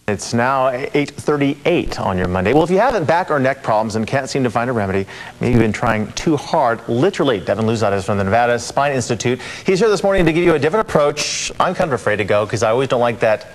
It's now 8:38 on your Monday. Well, if you have back or neck problems and can't seem to find a remedy, maybe you've been trying too hard, literally. DrLuzod is from the Nevada Spine Institute. He's here this morning to give you a different approach. I'm kind of afraid to go because I always don't like that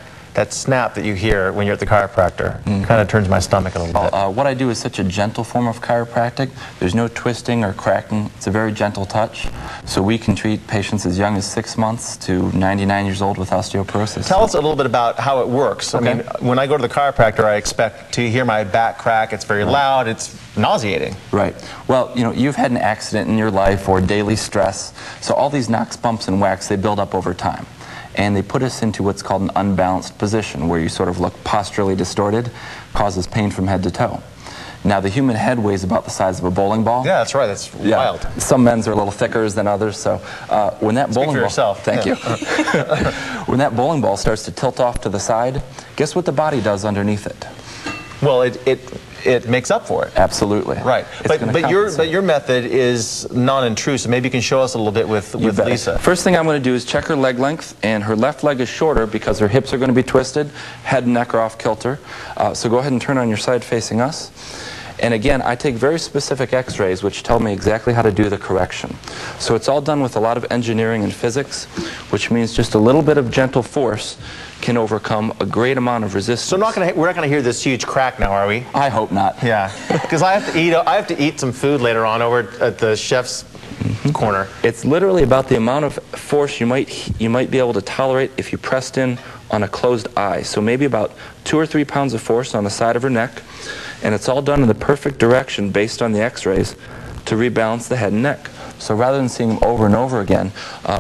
snap that you hear when you're at the chiropractor. Kind of turns my stomach a little bit. What I do is such a gentle form of chiropractic. There's no twisting or cracking. It's a very gentle touch. So we can treat patients as young as 6 months to 99 years old with osteoporosis. Tell us a little bit about how it works. Okay. I mean, when I go to the chiropractor, I expect to hear my back crack. It's very loud. It's nauseating. Right. Well, you know, you've had an accident in your life or daily stress. So all these knocks, bumps, and whacks, they build up over time. And they put us into what's called an unbalanced position, where you sort of look posturally distorted, causes pain from head to toe. Now, the human head weighs about the size of a bowling ball. Yeah, that's right. That's wild. Some men's are a little thicker than others. So when that bowling ball, yourself. Thank you. When that bowling ball starts to tilt off to the side, guess what the body does underneath it? Well, it makes up for it. Absolutely. Right. But your method is non-intrusive. Maybe you can show us a little bit with Lisa. First thing I'm going to do is check her leg length, and her left leg is shorter because her hips are going to be twisted, head and neck are off kilter. So go ahead and turn on your side facing us. And again, I take very specific x-rays which tell me exactly how to do the correction. So it's all done with a lot of engineering and physics, which means just a little bit of gentle force can overcome a great amount of resistance. So we're not going to hear this huge crack now, are we? I hope not. Yeah, because I have to eat some food later on over at the chef's corner. It's literally about the amount of force you might be able to tolerate if you pressed in on a closed eye. So maybe about 2 or 3 pounds of force on the side of her neck, and it's all done in the perfect direction based on the x-rays to rebalance the head and neck. So rather than seeing them over and over again,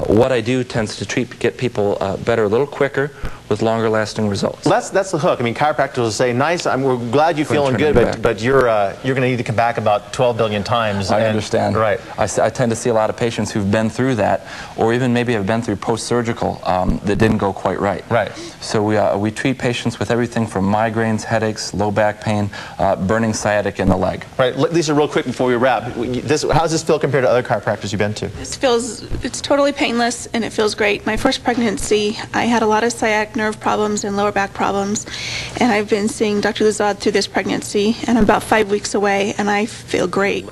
what I do tends to get people better a little quicker with longer lasting results. That's the hook. I mean, chiropractors will say, nice, we're glad you're feeling good, but you're going to need to come back about 12 billion times. I understand. Right. I tend to see a lot of patients who've been through that, or even maybe have been through post-surgical that didn't go quite right. Right. So we treat patients with everything from migraines, headaches, low back pain, burning sciatic in the leg. Right. Lisa, real quick before we wrap, how does this feel compared to other chiropractors you've been to? It's totally painless and it feels great. My first pregnancy, I had a lot of sciatic nerve problems and lower back problems, and I've been seeing DrLuzod through this pregnancy, and I'm about 5 weeks away, and I feel great.